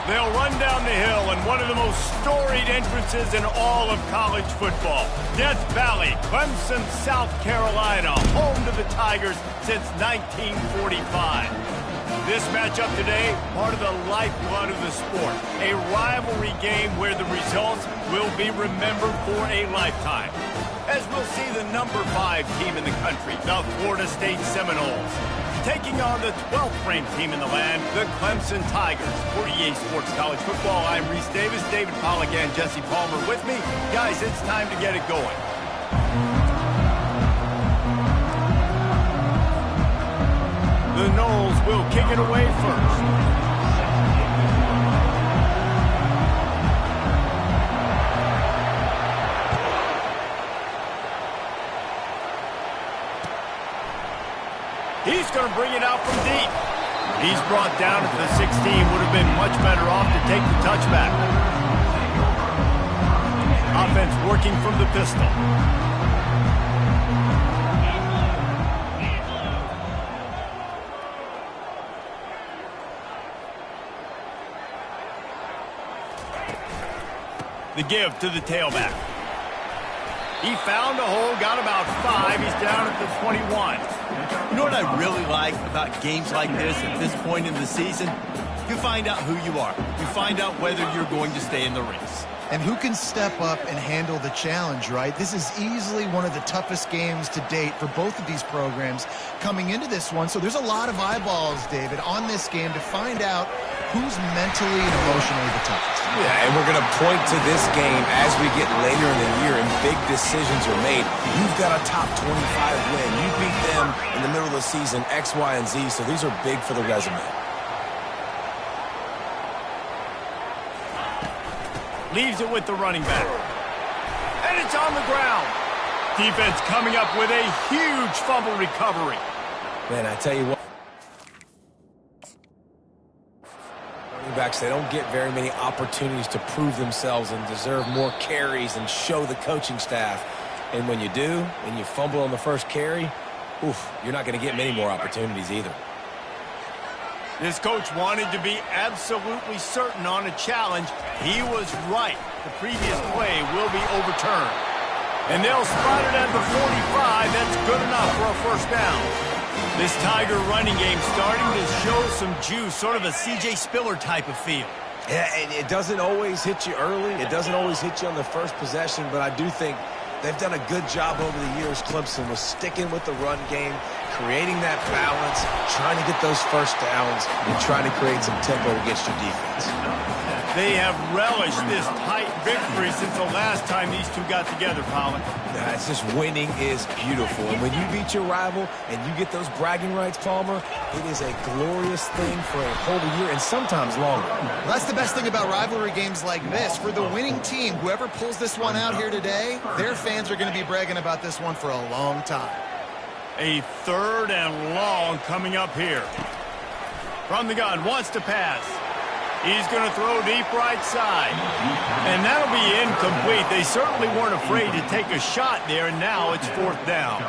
They'll run down the hill in one of the most storied entrances in all of college football. Death Valley, Clemson, South Carolina, home to the Tigers since 1945. This matchup today, part of the lifeblood of the sport. A rivalry game where the results will be remembered for a lifetime. As we'll see the number 5 team in the country, the Florida State Seminoles, taking on the 12th-ranked team in the land, the Clemson Tigers. For EA Sports College Football, I'm Reese Davis, David Pollack, and Jesse Palmer with me. Guys, it's time to get it going. The Noles will kick it away first. He's going to bring it out from deep. He's brought down at the 16. Would have been much better off to take the touchback. Offense working from the pistol. The give to the tailback. He found a hole, got about 5. He's down at the 21. You know what I really like about games like this at this point in the season? You find out who you are. You find out whether you're going to stay in the race. And who can step up and handle the challenge, right? This is easily one of the toughest games to date for both of these programs coming into this one. So there's a lot of eyeballs, David, on this game to find out who's mentally and emotionally the toughest. Yeah, and we're going to point to this game as we get later in the year and big decisions are made. You've got a top 25 win. You beat them in the middle of the season, X, Y, and Z, so these are big for the resume. Leaves it with the running back. And it's on the ground. Defense coming up with a huge fumble recovery. Man, I tell you what. Running backs, they don't get very many opportunities to prove themselves and deserve more carries and show the coaching staff. And when you do, and you fumble on the first carry, oof, you're not going to get many more opportunities either. This coach wanted to be absolutely certain on a challenge. He was right. The previous play will be overturned. And they'll spot it at the 45. That's good enough for a first down. This Tiger running game starting to show some juice, sort of a C.J. Spiller type of feel. Yeah, and it doesn't always hit you early. It doesn't always hit you on the first possession, but I do think they've done a good job over the years, Clemson, with sticking with the run game, creating that balance, trying to get those first downs, and trying to create some tempo against your defense. They have relished this tight victory since the last time these two got together, Colin. It's just winning is beautiful. And when you beat your rival and you get those bragging rights, Palmer, it is a glorious thing for a whole year and sometimes longer. Well, that's the best thing about rivalry games like this. For the winning team, whoever pulls this one out here today, their fans are going to be bragging about this one for a long time. A 3rd and long coming up here. From the gun, wants to pass. He's going to throw deep right side. And that'll be incomplete. They certainly weren't afraid to take a shot there, and now it's 4th down.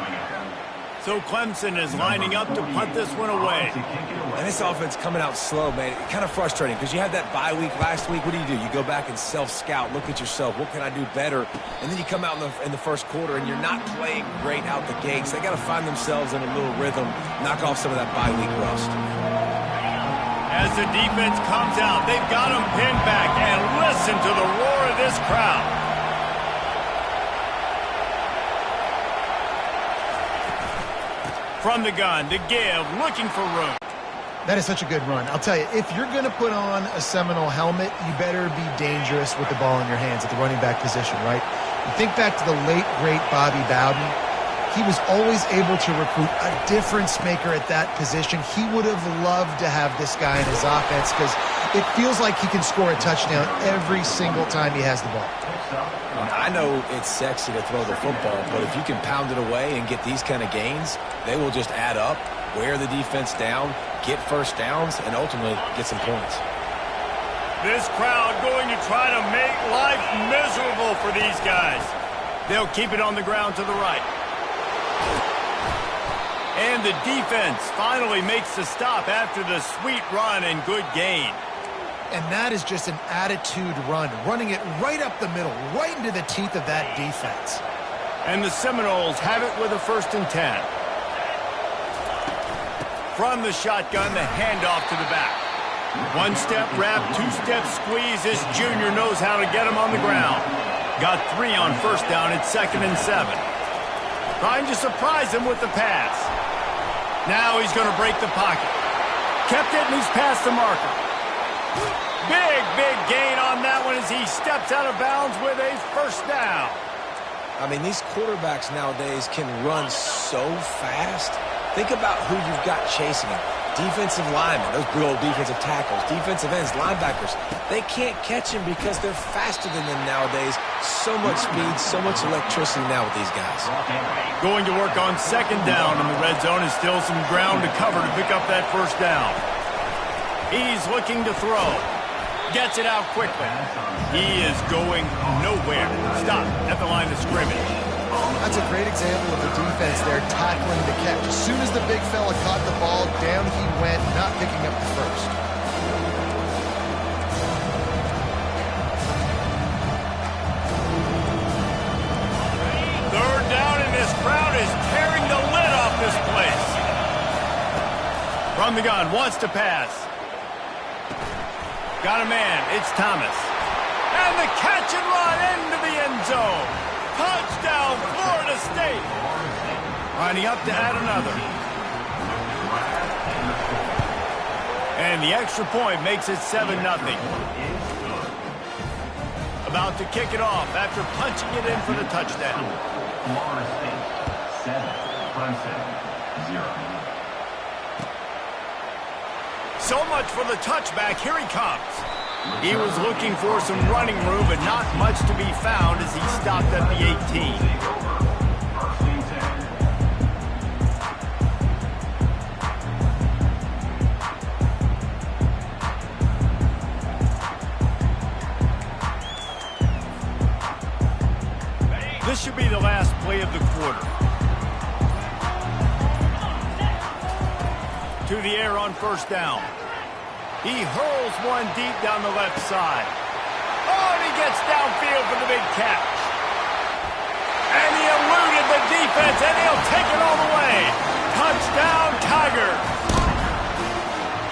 So Clemson is lining up to punt this one away. And this offense coming out slow, man. Kind of frustrating because you had that bye week last week. What do? You go back and self-scout, look at yourself. What can I do better? And then you come out in the first quarter, and you're not playing great out the gates. They got to find themselves in a little rhythm, knock off some of that bye week rust. As the defense comes out, they've got them pinned back, and listen to the roar of this crowd. From the gun, the give, looking for room. That is such a good run. I'll tell you, if you're going to put on a Seminole helmet, you better be dangerous with the ball in your hands at the running back position, right? You think back to the late, great Bobby Bowden. He was always able to recruit a difference maker at that position. He would have loved to have this guy in his offense because it feels like he can score a touchdown every single time he has the ball. I know it's sexy to throw the football, but if you can pound it away and get these kind of gains, they will just add up, wear the defense down, get first downs, and ultimately get some points. This crowd going to try to make life miserable for these guys. They'll keep it on the ground to the right. And the defense finally makes the stop after the sweet run and good gain. And that is just an attitude run, running it right up the middle, right into the teeth of that defense. And the Seminoles have it with a 1st and 10. From the shotgun, the handoff to the back. 1-step wrap, 2-step squeeze. This junior knows how to get him on the ground. Got 3 on 1st down at 2nd and 7. Trying to surprise him with the pass. Now he's going to break the pocket. Kept it, and he's past the marker. Big gain on that one as he steps out of bounds with a 1st down. I mean, these quarterbacks nowadays can run so fast. Think about who you've got chasing him. Defensive linemen, those big old defensive tackles, defensive ends, linebackers. They can't catch him because they're faster than them nowadays. So much speed, so much electricity now with these guys. Going to work on 2nd down in the red zone is still some ground to cover to pick up that 1st down. He's looking to throw. Gets it out quickly. He is going nowhere. Stop at the line of scrimmage. That's a great example of the defense there tackling the catch. As soon as the big fella caught the ball, down he went, not picking up the 1st. Third down, and this crowd is tearing the lid off this place. From the gun, wants to pass. Got a man, it's Thomas. And the catch and run into the end zone. Touchdown, Florida State. Lining up to add another. And the extra point makes it 7-0. About to kick it off after punching it in for the touchdown. Florida State 7, Clemson 0. So much for the touchback. Here he comes. He was looking for some running room, but not much to be found as he stopped at the 18. This should be the last play of the quarter. To the air on 1st down. He hurls one deep down the left side. Oh, and he gets downfield for the big catch. And he eluded the defense, and he'll take it all the way. Touchdown, Tigers.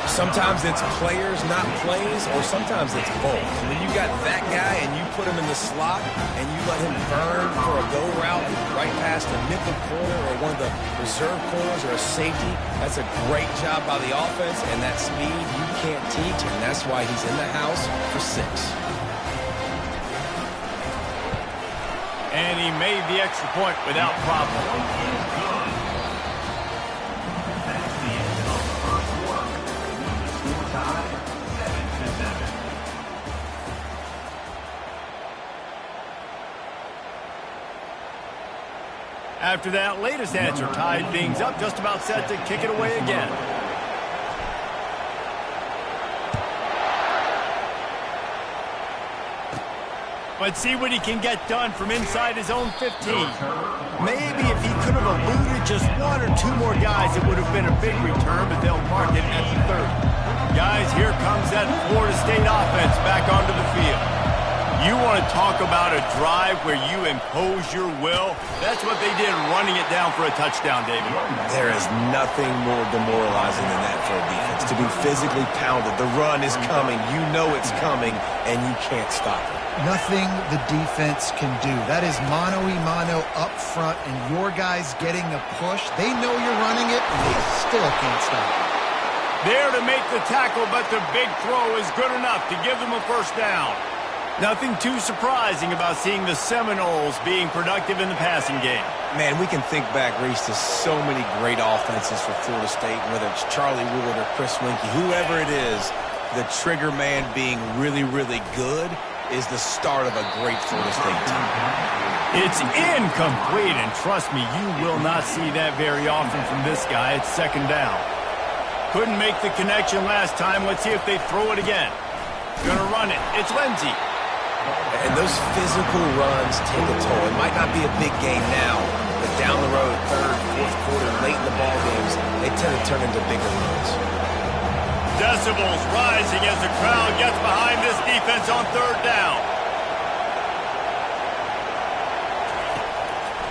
Sometimes it's players, not plays, or sometimes it's both. When you got that guy and you put him in the slot and you let him burn for a go route right past a nickel corner or one of the reserve corners or a safety, that's a great job by the offense, and that speed you can't teach, and that's why he's in the house for 6. And he made the extra point without problem. After that latest answer tied things up, just about set to kick it away again. But see what he can get done from inside his own 15. Maybe if he could have eluded just 1 or 2 more guys, it would have been a big return, but they'll mark it at the 30. Guys, here comes that Florida State offense back onto the field. You want to talk about a drive where you impose your will? That's what they did, running it down for a touchdown, David. There is nothing more demoralizing than that for a defense. To be physically pounded. The run is coming. You know it's coming, and you can't stop it. Nothing the defense can do. That is mano-a-mano up front, and your guys getting a push. They know you're running it, and they still can't stop it. There to make the tackle, but the big throw is good enough to give them a 1st down. Nothing too surprising about seeing the Seminoles being productive in the passing game. Man, we can think back, Reese, to so many great offenses for Florida State, whether it's Charlie Wood or Chris Winkie, whoever it is, the trigger man being really, really good is the start of a great Florida State team. It's incomplete, and trust me, you will not see that very often from this guy. It's 2nd down. Couldn't make the connection last time. Let's see if they throw it again. Gonna run it. It's Lindsey. And those physical runs take a toll. It might not be a big game now, but down the road, 3rd, 4th quarter, late in the ball games, they tend to turn into bigger runs. Decibels rising as the crowd gets behind this defense on third down.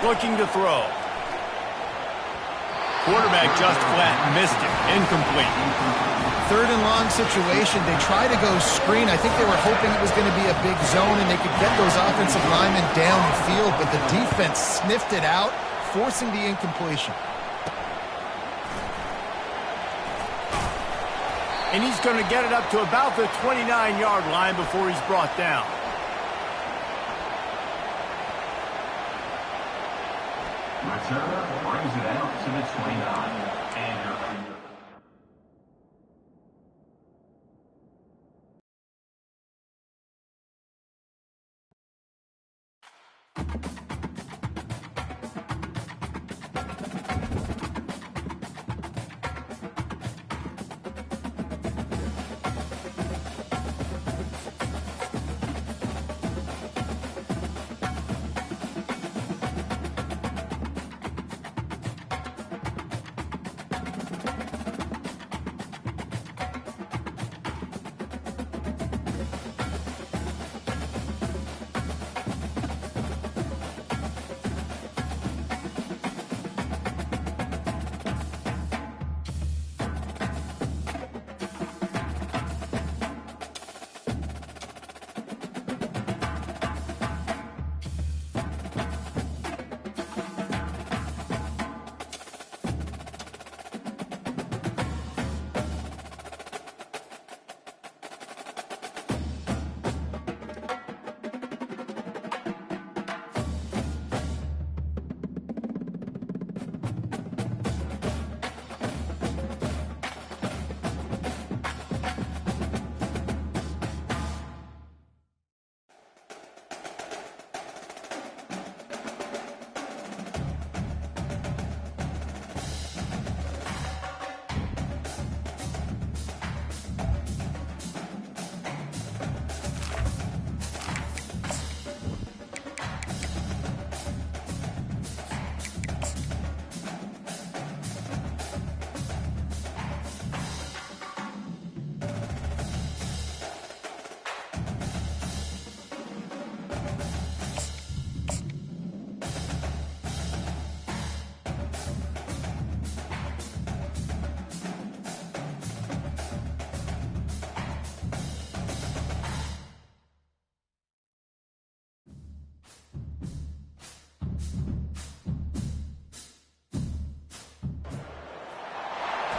Looking to throw. Quarterback just flat missed it. Incomplete. Third and long situation. They try to go screen. I think they were hoping it was going to be a big zone and they could get those offensive linemen downfield, but the defense sniffed it out, forcing the incompletion. And he's going to get it up to about the 29-yard line before he's brought down. Returner brings it out to the 29. And you're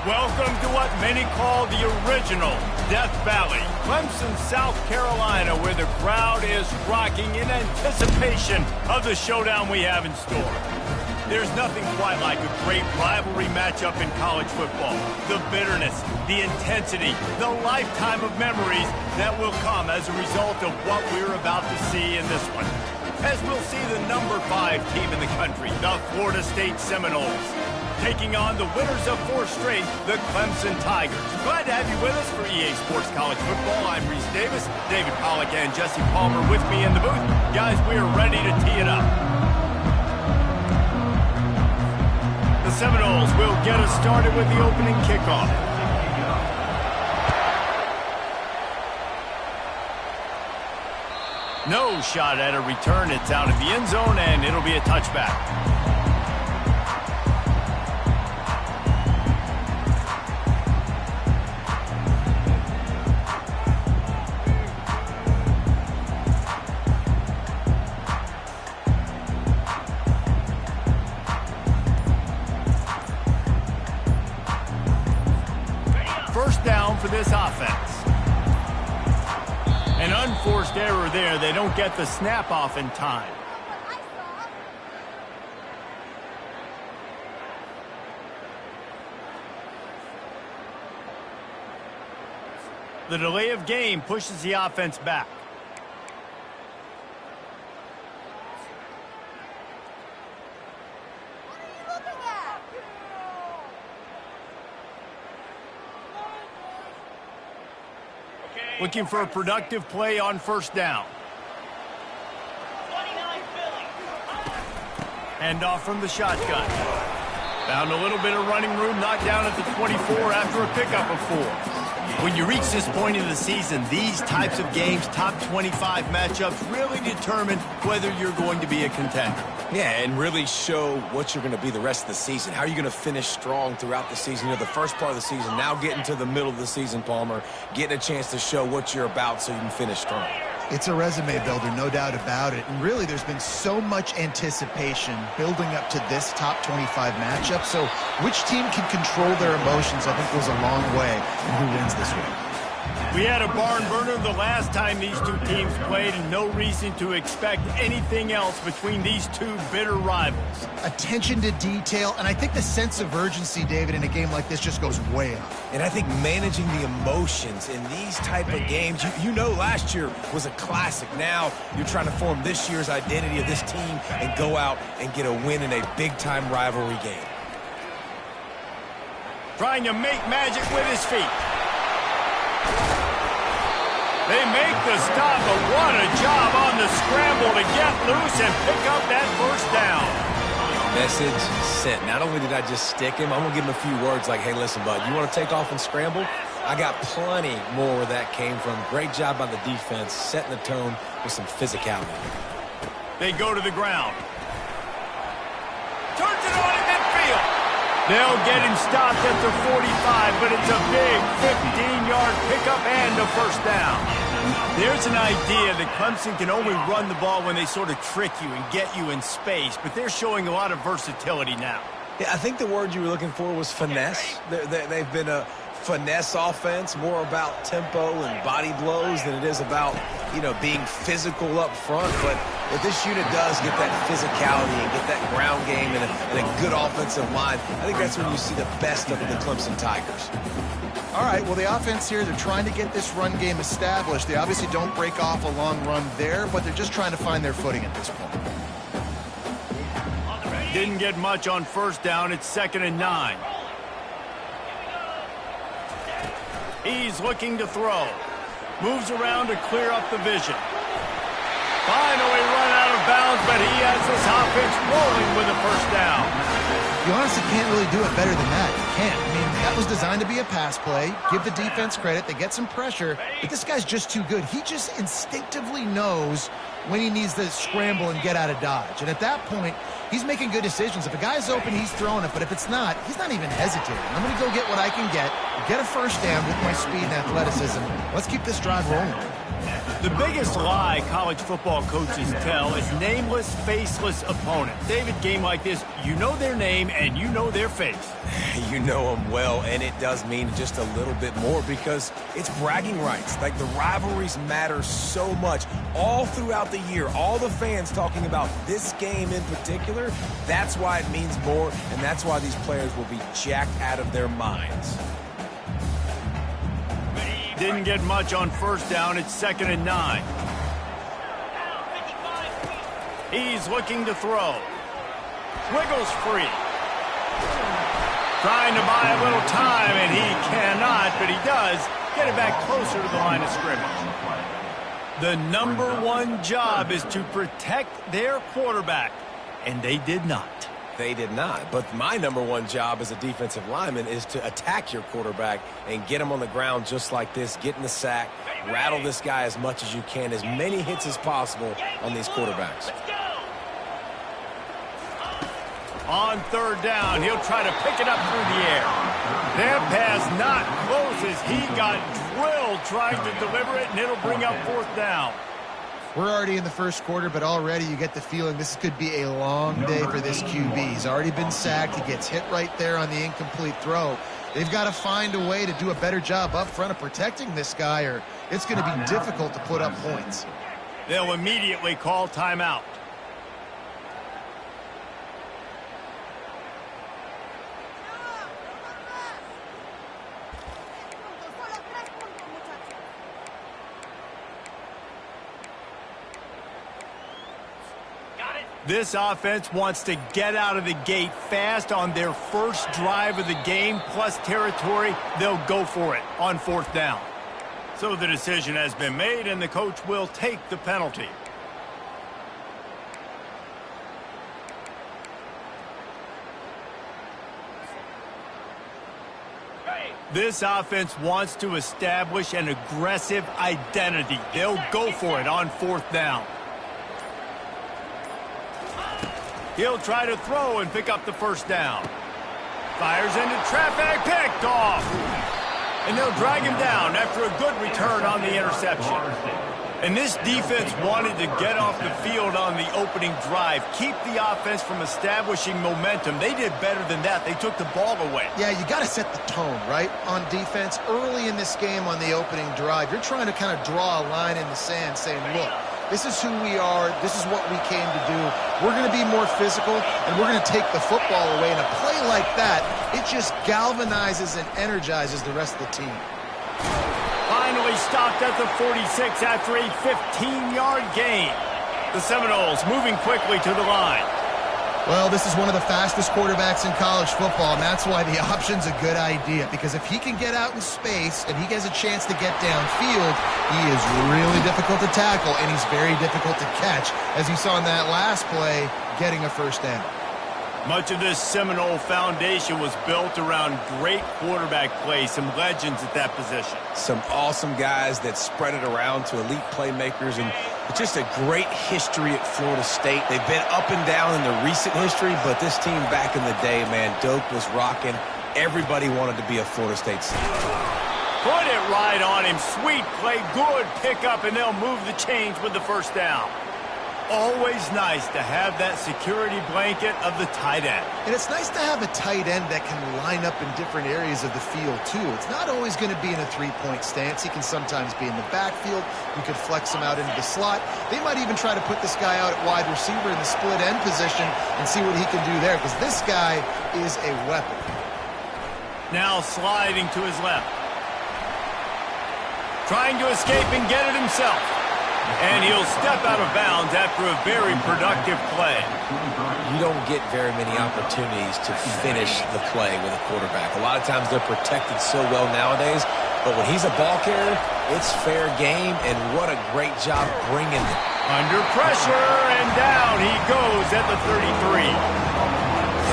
Welcome to what many call the original Death Valley, Clemson, South Carolina, where the crowd is rocking in anticipation of the showdown we have in store. There's nothing quite like a great rivalry matchup in college football. The bitterness, the intensity, the lifetime of memories that will come as a result of what we're about to see in this one. As we'll see the number 5 team in the country, the Florida State Seminoles, taking on the winners of 4 straight, the Clemson Tigers. Glad to have you with us for EA Sports College Football. I'm Reese Davis, David Pollack and Jesse Palmer with me in the booth. Guys, we are ready to tee it up. The Seminoles will get us started with the opening kickoff. No shot at a return. It's out of the end zone, and it'll be a touchback. First down for this offense. An unforced error there. They don't get the snap off in time. The delay of game pushes the offense back. Looking for a productive play on first down. Hand off from the shotgun. Found a little bit of running room, knocked down at the 24 after a pickup of 4. When you reach this point in the season, these types of games, top 25 matchups, really determine whether you're going to be a contender. Yeah, and really show what you're going to be the rest of the season. How are you going to finish strong throughout the season? You know, the first part of the season, now getting to the middle of the season, Palmer, getting a chance to show what you're about so you can finish strong. It's a resume builder, no doubt about it. And really, there's been so much anticipation building up to this top 25 matchup. So which team can control their emotions, I think, goes a long way in who wins this week. We had a barn burner the last time these two teams played, and no reason to expect anything else between these two bitter rivals. Attention to detail, and I think the sense of urgency, David, in a game like this just goes way up. And I think managing the emotions in these type of games, you know last year was a classic. Now you're trying to form this year's identity of this team and go out and get a win in a big-time rivalry game. Trying to make magic with his feet. They make the stop, but what a job on the scramble to get loose and pick up that first down. Message sent. Not only did I just stick him, I'm going to give him a few words like, hey, listen, bud, you want to take off and scramble? I got plenty more where that came from. Great job by the defense, setting the tone with some physicality. They go to the ground. Turns it on in midfield. They'll get him stopped at the 45, but it's a big 15-yard pickup and a first down. There's an idea that Clemson can only run the ball when they sort of trick you and get you in space, but they're showing a lot of versatility now. Yeah, I think the word you were looking for was finesse. They've been a finesse offense, more about tempo and body blows than it is about, you know, being physical up front. But if this unit does get that physicality and get that ground game and a good offensive line, I think that's when you see the best of the Clemson Tigers. All right, well, the offense here, they're trying to get this run game established. They obviously don't break off a long run there, but they're just trying to find their footing at this point. Didn't get much on first down. It's 2nd and 9. He's looking to throw. Moves around to clear up the vision. Finally run out of bounds, but he has this offense rolling with a first down. You honestly can't really do it better than that. You can't. I mean, that was designed to be a pass play. Give the defense credit. They get some pressure, but this guy's just too good. He just instinctively knows when he needs to scramble and get out of dodge. And at that point, he's making good decisions. If a guy's open, he's throwing it. But if it's not, he's not even hesitating. I'm going to go get what I can get a first down with my speed and athleticism. Let's keep this drive rolling. The biggest lie college football coaches tell is nameless, faceless opponents. David, game like this, you know their name and you know their face. You know them well, and it does mean just a little bit more because it's bragging rights. Like, the rivalries matter so much all throughout the year. All the fans talking about this game in particular, that's why it means more, and that's why these players will be jacked out of their minds. Didn't get much on first down. It's 2nd and 9. He's looking to throw. Wiggles free. Trying to buy a little time, and he cannot, but he does get it back closer to the line of scrimmage. The #1 job is to protect their quarterback, and they did not. They did not. But my #1 job as a defensive lineman is to attack your quarterback and get him on the ground just like this, get in the sack, rattle this guy as much as you can, as many hits as possible on these quarterbacks. On 3rd down, he'll try to pick it up through the air. That pass not close as he got drilled trying to deliver it, and it'll bring up 4th down. We're already in the first quarter, but already you get the feeling this could be a long day for this QB. He's already been sacked. He gets hit right there on the incomplete throw. They've got to find a way to do a better job up front of protecting this guy, or it's going to be difficult to put up points. They'll immediately call timeout. This offense wants to get out of the gate fast on their first drive of the game, plus territory. They'll go for it on 4th down. So the decision has been made, and the coach will take the penalty. This offense wants to establish an aggressive identity. They'll go for it on 4th down. He'll try to throw and pick up the 1st down. Fires into traffic, picked off. And they'll drag him down after a good return on the interception. And this defense wanted to get off the field on the opening drive, keep the offense from establishing momentum. They did better than that. They took the ball away. Yeah, you got to set the tone, right, on defense. Early in this game on the opening drive, you're trying to kind of draw a line in the sand saying, look, this is who we are. This is what we came to do. We're going to be more physical, and we're going to take the football away. And a play like that, it just galvanizes and energizes the rest of the team. Finally stopped at the 46 after a 15-yard gain. The Seminoles moving quickly to the line. Well, this is one of the fastest quarterbacks in college football, and that's why the option's a good idea. Because if he can get out in space and he gets a chance to get downfield, he is really difficult to tackle, and he's very difficult to catch, as you saw in that last play, getting a 1st down. Much of this Seminole foundation was built around great quarterback play, some legends at that position. Some awesome guys that spread it around to elite playmakers, and it's just a great history at Florida State. They've been up and down in the recent history, but this team back in the day, man, Doak was rocking. Everybody wanted to be a Florida State senior. Put it right on him. Sweet play, good pickup, and they'll move the chains with the 1st down. Always nice to have that security blanket of the tight end. And it's nice to have a tight end that can line up in different areas of the field, too. It's not always going to be in a 3-point stance. He can sometimes be in the backfield. You could flex him out into the slot. They might even try to put this guy out at wide receiver in the split end position and see what he can do there, because this guy is a weapon. Now sliding to his left. Trying to escape and get it himself. And he'll step out of bounds after a very productive play. You don't get very many opportunities to finish the play with a quarterback. A lot of times they're protected so well nowadays, but when he's a ball carrier, it's fair game, and what a great job bringing it. Under pressure, and down he goes at the 33.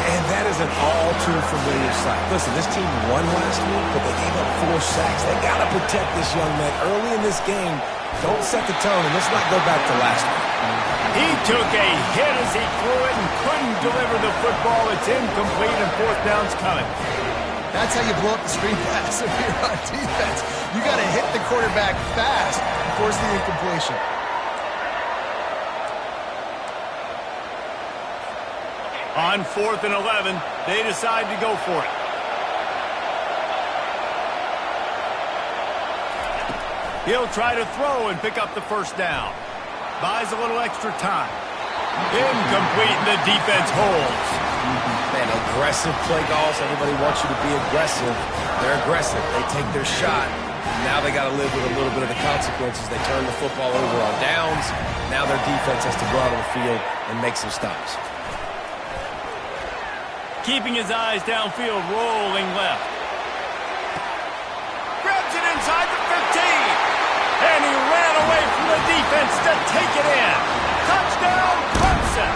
And that is an all-too-familiar sight. Listen, this team won last week, but they gave up 4 sacks. They got to protect this young man early in this game. Don't set the tone, and let's not go back to last week. He took a hit as he threw it and couldn't deliver the football. It's incomplete, and 4th down's coming. That's how you blow up the screen pass if you're on defense. You got to hit the quarterback fast and force the incompletion. On 4th and 11, they decide to go for it. He'll try to throw and pick up the 1st down. Buys a little extra time. Incomplete, and the defense holds. Man, aggressive play calls. Everybody wants you to be aggressive. They're aggressive. They take their shot. Now they got to live with a little bit of the consequences. They turn the football over on downs. Now their defense has to go out on the field and make some stops. Keeping his eyes downfield, rolling left. Grabs it inside the 15. And he ran away from the defense to take it in. Touchdown, Clemson.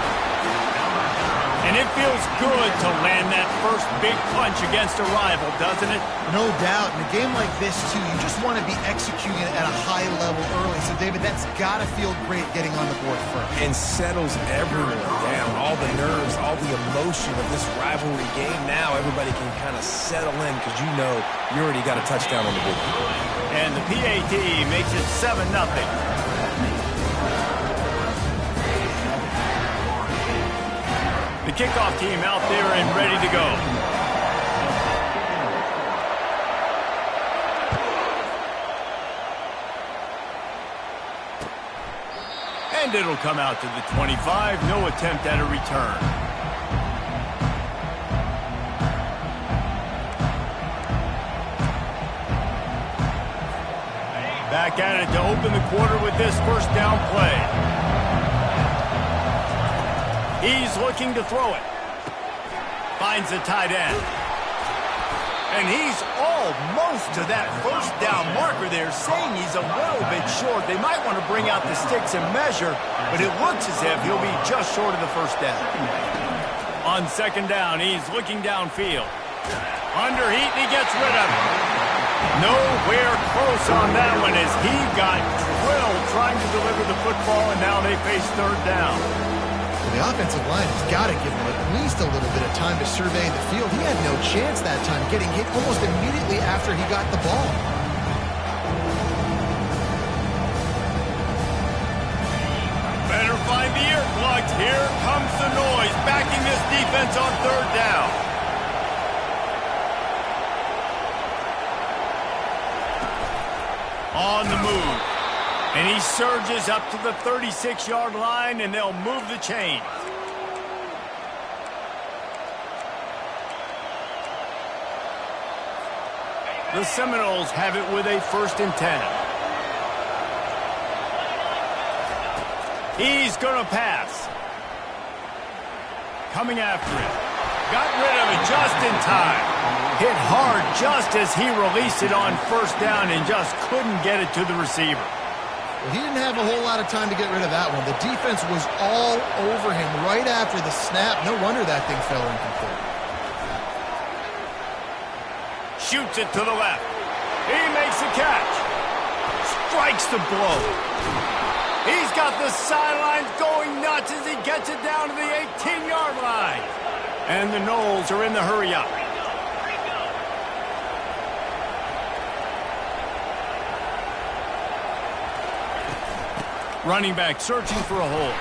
And it feels good to land that first big punch against a rival, doesn't it? No doubt. In a game like this, too, you just want to be executing it at a high level early. So, David, that's got to feel great getting on the board first. And settles everyone down. All the nerves, all the emotion of this rivalry game. Now everybody can kind of settle in because you know you already got a touchdown on the board. And the PAT makes it 7-0. The kickoff team out there and ready to go. And it'll come out to the 25. No attempt at a return. Back at it to open the quarter with this 1st down play. He's looking to throw it. Finds the tight end. And he's almost to that 1st down marker there, saying he's a little bit short. They might want to bring out the sticks and measure, but it looks as if he'll be just short of the 1st down. On 2nd down, he's looking downfield. Under heat, and he gets rid of it. Nowhere close on that one as he got drilled trying to deliver the football, and now they face third down. Well, the offensive line has got to give him at least a little bit of time to survey the field. He had no chance that time, getting hit almost immediately after he got the ball. Better find the earplugs. Here comes the noise, backing this defense on third down. On the move. And he surges up to the 36-yard line, and they'll move the chain. The Seminoles have it with a 1st and 10. He's going to pass. Coming after it. Got rid of it just in time. Hit hard just as he released it on 1st down and just couldn't get it to the receiver. Well, he didn't have a whole lot of time to get rid of that one. The defense was all over him right after the snap. No wonder that thing fell incomplete. Shoots it to the left. He makes the catch. Strikes the blow. He's got the sidelines going nuts as he gets it down to the 18-yard line. And the Noles are in the hurry-up. Running back searching for a hole.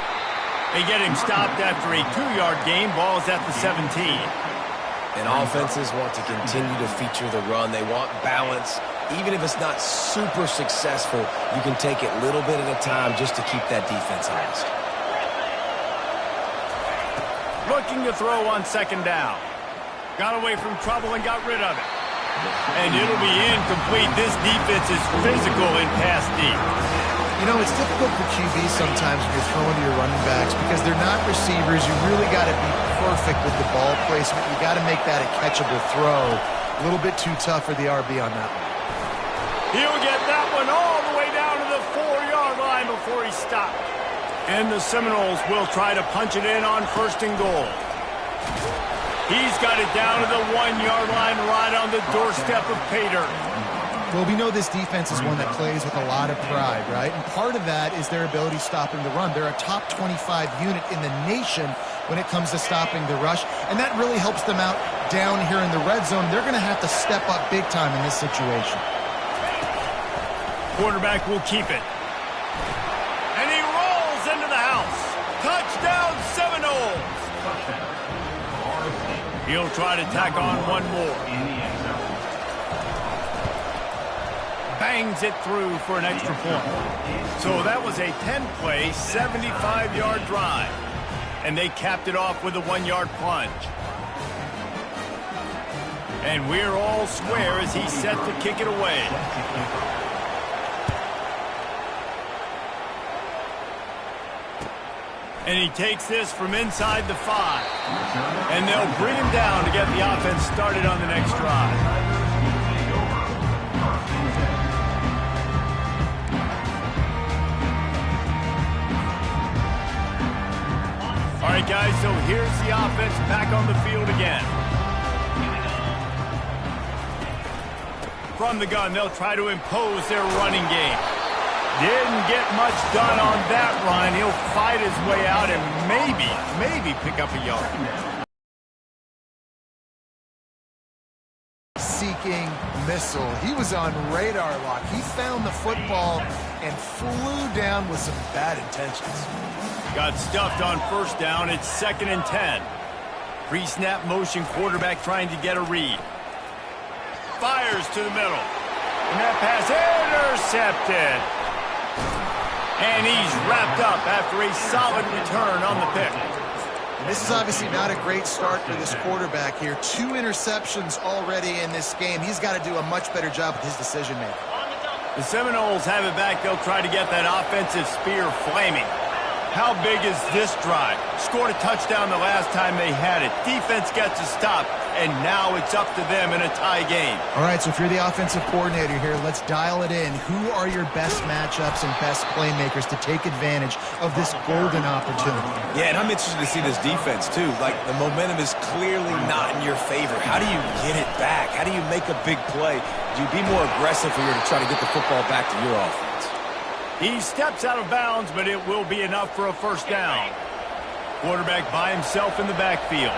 They get him stopped after a 2-yard gain. Ball's at the 17. And offenses want to continue to feature the run. They want balance. Even if it's not super successful, you can take it little bit at a time just to keep that defense honest. Looking to throw on 2nd down. Got away from trouble and got rid of it. And it'll be incomplete. This defense is physical in pass deep. You know, it's difficult for QBs sometimes when you're throwing to your running backs because they're not receivers. You really got to be perfect with the ball placement. You got to make that a catchable throw. A little bit too tough for the RB on that one. He'll get that one all the way down to the 4-yard line before he stopped. And the Seminoles will try to punch it in on 1st and goal. He's got it down to the 1-yard line right on the doorstep of pay dirt. Well, we know this defense is one that plays with a lot of pride, right? And part of that is their ability stopping the run. They're a top 25 unit in the nation when it comes to stopping the rush, and that really helps them out down here in the red zone. They're going to have to step up big time in this situation. Quarterback will keep it. And he rolls into the house. Touchdown, Seminoles! He'll try to tack on one more. Bangs it through for an extra point. So that was a 10-play, 75-yard drive. And they capped it off with a 1-yard plunge. And we're all square as he's set to kick it away. And he takes this from inside the 5. And they'll bring him down to get the offense started on the next drive. All right, guys, so here's the offense back on the field again. From the gun, they'll try to impose their running game. Didn't get much done on that run. He'll fight his way out and maybe pick up a yard. Seeking missile. He was on radar lock. He found the football and flew down with some bad intentions. Got stuffed on 1st down. It's 2nd and 10. Pre-snap motion, quarterback trying to get a read. Fires to the middle. And that pass intercepted. And he's wrapped up after a solid return on the pick. And this is obviously not a great start for this quarterback here. 2 interceptions already in this game. He's got to do a much better job with his decision-making. The Seminoles have it back. They'll try to get that offensive spear flaming. How big is this drive? Scored a touchdown the last time they had it. Defense gets a stop, and now it's up to them in a tie game. All right, so if you're the offensive coordinator here, let's dial it in. Who are your best matchups and best playmakers to take advantage of this golden opportunity? Yeah, and I'm interested to see this defense, too. Like, the momentum is clearly not in your favor. How do you get it back? How do you make a big play? Do you be more aggressive here to try to get the football back to your offense? He steps out of bounds, but it will be enough for a first down. Quarterback by himself in the backfield.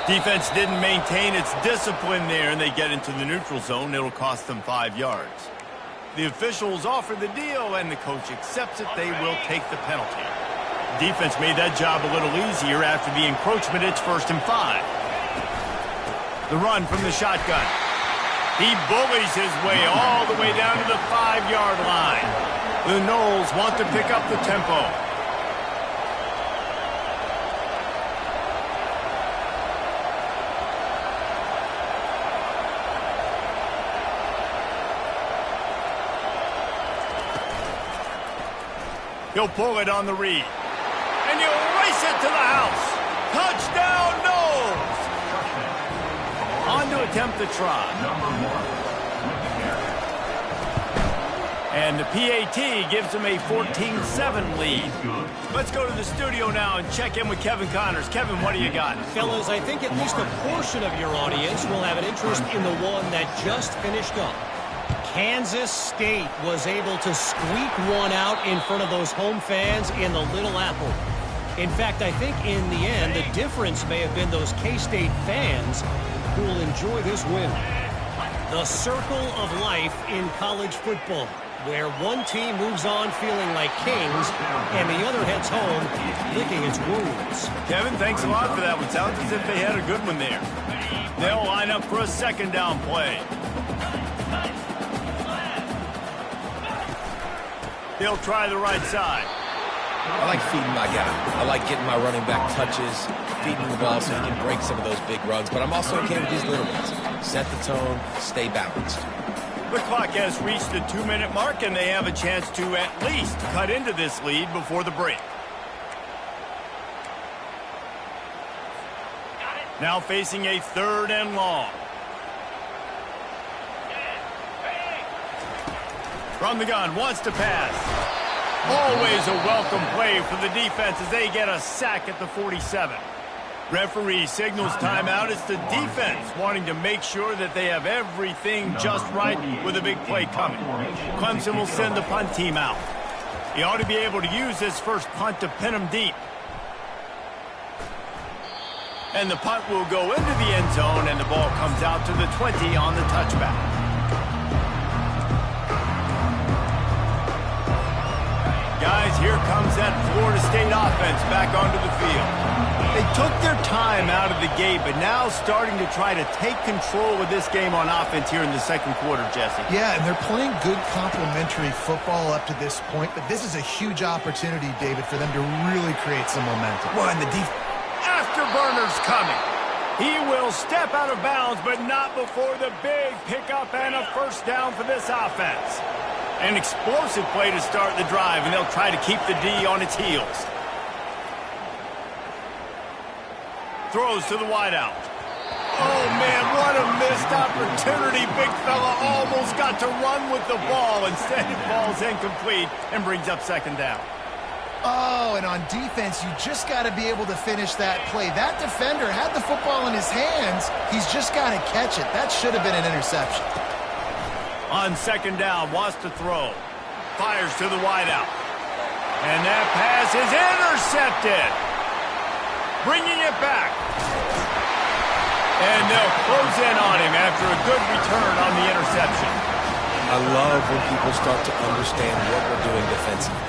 Defense didn't maintain its discipline there, and they get into the neutral zone. It'll cost them 5 yards. The officials offer the deal, and the coach accepts it. They will take the penalty. Defense made that job a little easier after the encroachment. It's 1st and 5. The run from the shotgun. He bullies his way all the way down to the 5-yard line. The Noles want to pick up the tempo. He'll pull it on the read. And he'll race it to the house. Touchdown, Noles! On to attempt the try. And the PAT gives him a 14-7 lead. Let's go to the studio now and check in with Kevin Connors. Kevin, what do you got? Fellas, I think at least a portion of your audience will have an interest in the one that just finished up. Kansas State was able to squeak one out in front of those home fans in the Little Apple. In fact, I think in the end, the difference may have been those K-State fans who will enjoy this win. The circle of life in college football, where one team moves on feeling like kings and the other heads home licking its wounds. Kevin, thanks a lot for that one. Sounds as if they had a good one there. They'll line up for a 2nd down play. They'll try the right side. I like feeding my guy. I like getting my running back touches, feeding the ball so he can break some of those big runs. But I'm also okay with these little ones. Set the tone, stay balanced. The clock has reached the 2-minute mark, and they have a chance to at least cut into this lead before the break. Now facing a 3rd and long. From the gun, wants to pass. Always a welcome play for the defense as they get a sack at the 47. Referee signals timeout. It's the defense wanting to make sure that they have everything just right with a big play coming. Clemson will send the punt team out. He ought to be able to use this first punt to pin him deep. And the punt will go into the end zone, and the ball comes out to the 20 on the touchback. Guys, here comes that Florida State offense back onto the field. They took their time out of the gate, but now starting to try to take control of this game on offense here in the 2nd quarter, Jesse. Yeah, and they're playing good complementary football up to this point, but this is a huge opportunity, David, for them to really create some momentum. Well, and the defense. Afterburner's coming. He will step out of bounds, but not before the big pickup and a 1st down for this offense. An explosive play to start the drive, and they'll try to keep the D on its heels. Throws to the wideout. Oh, man, what a missed opportunity. Big fella almost got to run with the ball. Instead, it falls incomplete and brings up 2nd down. Oh, and on defense, you just got to be able to finish that play. That defender had the football in his hands. He's just got to catch it. That should have been an interception. On 2nd down, wants to throw. Fires to the wideout. And that pass is intercepted. Bringing it back. And they'll close in on him after a good return on the interception. I love when people start to understand what we're doing defensively.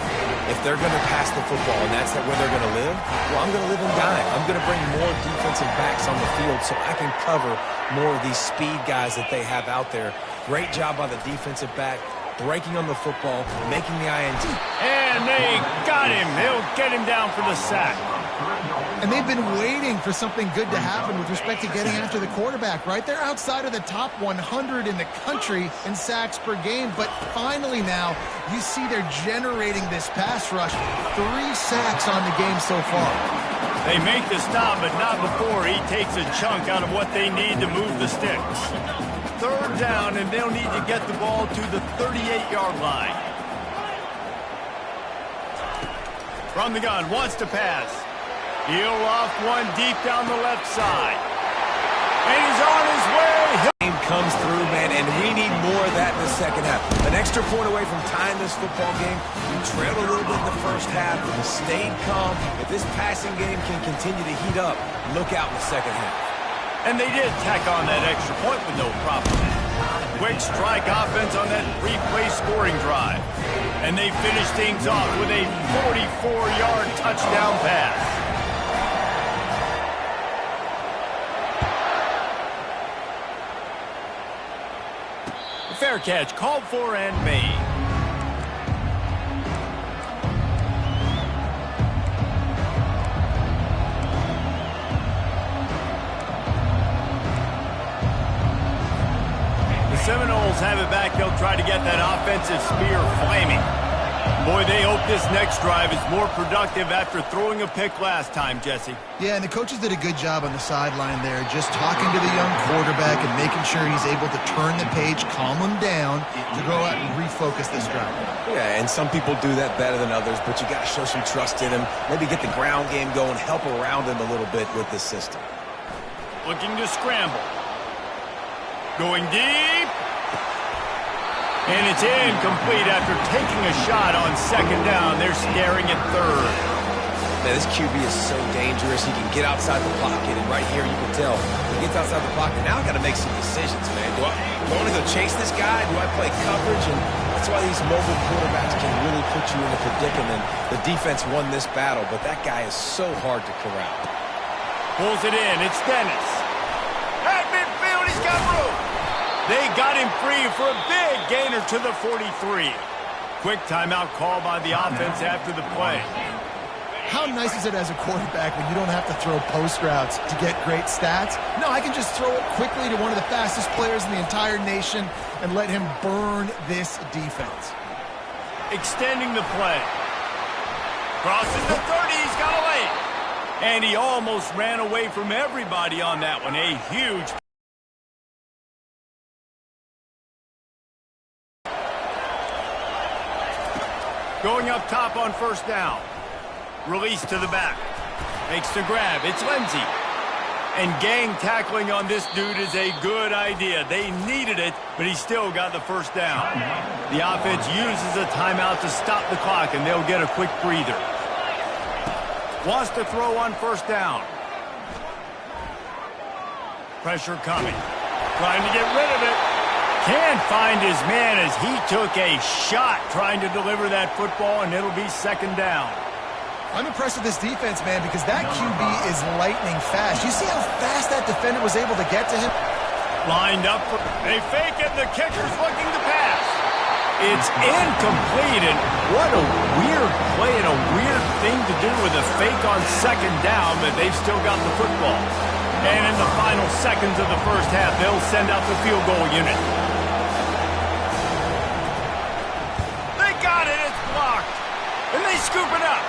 If they're going to pass the football and that's where they're going to live, well, I'm going to live in dime. I'm going to bring more defensive backs on the field so I can cover more of these speed guys that they have out there. Great job by the defensive back, breaking on the football, making the INT. And they got him. They'll get him down for the sack. And they've been waiting for something good to happen with respect to getting after the quarterback, right? They're outside of the top 100 in the country in sacks per game, but finally now you see they're generating this pass rush. 3 sacks on the game so far. They make the stop, but not before he takes a chunk out of what they need to move the sticks. 3rd down, and they'll need to get the ball to the 38-yard line. From the gun, wants to pass. He'll loft one deep down the left side. And he's on his way. Game comes through, man, and we need more of that in the second half. An extra point away from tying this football game. We trailed a little bit in the first half, stayed calm. If this passing game can continue to heat up, look out in the second half. And they did tack on that extra point with no problem. Quick strike offense on that 3-play scoring drive. And they finish things off with a 44-yard touchdown pass. Fair catch, called for and made. The Seminoles have it back. They'll try to get that offensive spear flaming. Boy, they hope this next drive is more productive after throwing a pick last time, Jesse. Yeah, and the coaches did a good job on the sideline there, just talking to the young quarterback and making sure he's able to turn the page, calm him down, to go out and refocus this drive. Yeah, and some people do that better than others, but you got to show some trust in him. Maybe get the ground game going, help around him a little bit with this system. Looking to scramble. Going deep. And it's incomplete after taking a shot on 2nd down. They're staring at 3rd. Man, this QB is so dangerous. He can get outside the pocket, and right here you can tell he gets outside the pocket. Now I got to make some decisions, man. Do I want to go chase this guy? Do I play coverage? And that's why these mobile quarterbacks can really put you in a predicament. The defense won this battle, but that guy is so hard to corral. Pulls it in. It's Dennis. At midfield, he's got room. They got him free for a big gainer to the 43. Quick timeout call by the offense after the play. How nice is it as a quarterback when you don't have to throw post routes to get great stats? No, I can just throw it quickly to one of the fastest players in the entire nation and let him burn this defense. Extending the play. Crosses the 30. He's got a lane. And he almost ran away from everybody on that one. A huge going up top on 1st down. Release to the back. Makes the grab. It's Lindsey. And gang tackling on this dude is a good idea. They needed it, but he still got the 1st down. The offense uses a timeout to stop the clock, and they'll get a quick breather. Wants to throw on 1st down. Pressure coming. Trying to get rid of it. Can't find his man as he took a shot trying to deliver that football, and it'll be 2nd down. I'm impressed with this defense, man, because that QB is lightning fast. You see how fast that defender was able to get to him? Lined up. They fake it. The kicker's looking to pass. It's incomplete, and what a weird play and a weird thing to do with a fake on 2nd down, but they've still got the football. And in the final seconds of the 1st half, they'll send out the field goal unit. And they scoop it up.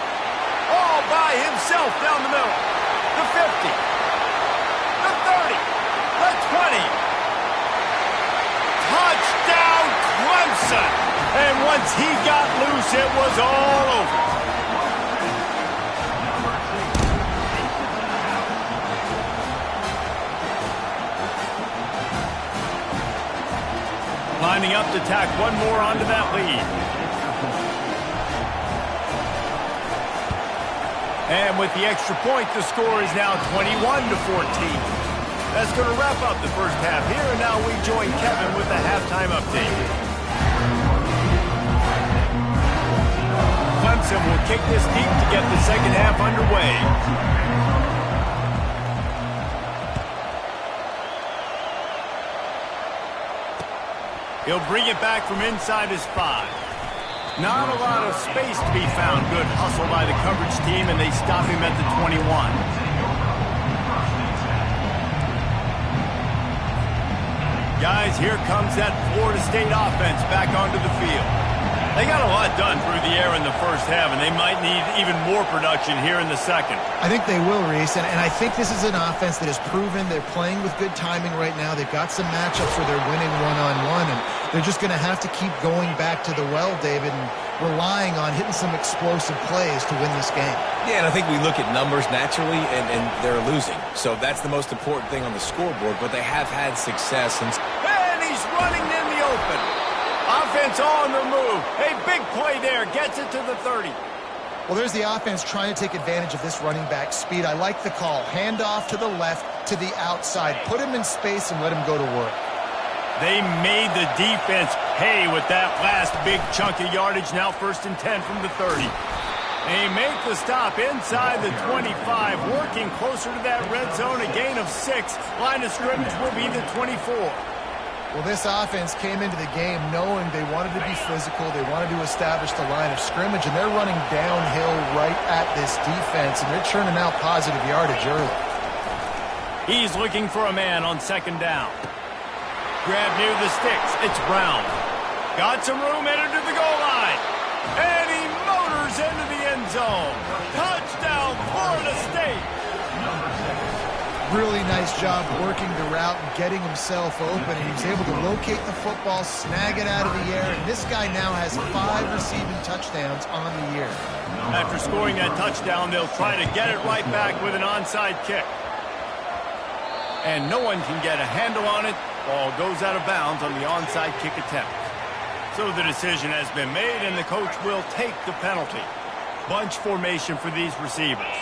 All by himself down the middle. The 50. The 30. The 20. Touchdown, Clemson. And once he got loose, it was all over. Lining up to tack one more onto that lead. And with the extra point, the score is now 21-14. That's going to wrap up the 1st half here, and now we join Kevin with the halftime update. Clemson will kick this deep to get the 2nd half underway. He'll bring it back from inside his 5. Not a lot of space to be found. Good hustle by the coverage team, and they stop him at the 21. as here comes that Florida State offense back onto the field. They got a lot done through the air in the first half, and they might need even more production here in the second. I think they will, Reese, and I think this is an offense that has proven they're playing with good timing right now. They've got some matchups where they're winning one-on-one, and they're just going to have to keep going back to the well, David, and relying on hitting some explosive plays to win this game. Yeah, and I think we look at numbers naturally, and they're losing. So that's the most important thing on the scoreboard, but they have had success. And he's running in the open. Offense on the move. A big play there. Gets it to the 30. Well, there's the offense trying to take advantage of this running back speed. I like the call. Hand off to the left, to the outside. Put him in space and let him go to work. They made the defense pay with that last big chunk of yardage. Now 1st and 10 from the 30. They make the stop inside the 25, working closer to that red zone. A gain of 6. Line of scrimmage will be the 24. Well, this offense came into the game knowing they wanted to be physical. They wanted to establish the line of scrimmage, and they're running downhill right at this defense, and they're churning out positive yardage early. He's looking for a man on 2nd down. Grab near the sticks. It's Brown. Got some room, entered to the goal line. And he motors into the end zone. Touchdown, Florida State. Really nice job working the route and getting himself open, and he was able to locate the football, snag it out of the air, and this guy now has 5 receiving touchdowns on the year. After scoring that touchdown, they'll try to get it right back with an onside kick. And no one can get a handle on it. Ball goes out of bounds on the onside kick attempt. So the decision has been made, and the coach will take the penalty. Bunch formation for these receivers.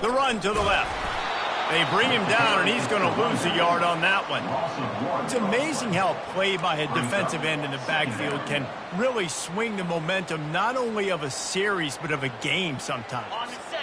The run to the left. They bring him down, and he's going to lose a yard on that one. It's amazing how a play by a defensive end in the backfield can really swing the momentum not only of a series but of a game sometimes.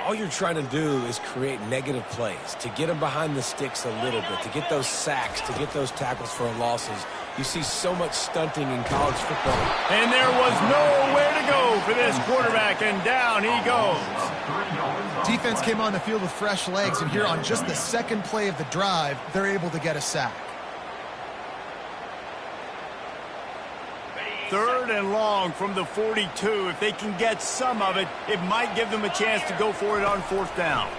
all you're trying to do is create negative plays, to get them behind the sticks a little bit, to get those sacks, to get those tackles for losses. You see so much stunting in college football. And there was nowhere to go for this quarterback, and down he goes. Defense came on the field with fresh legs, and here on just the second play of the drive, they're able to get a sack. 3rd and long from the 42. If they can get some of it, it might give them a chance to go for it on 4th down.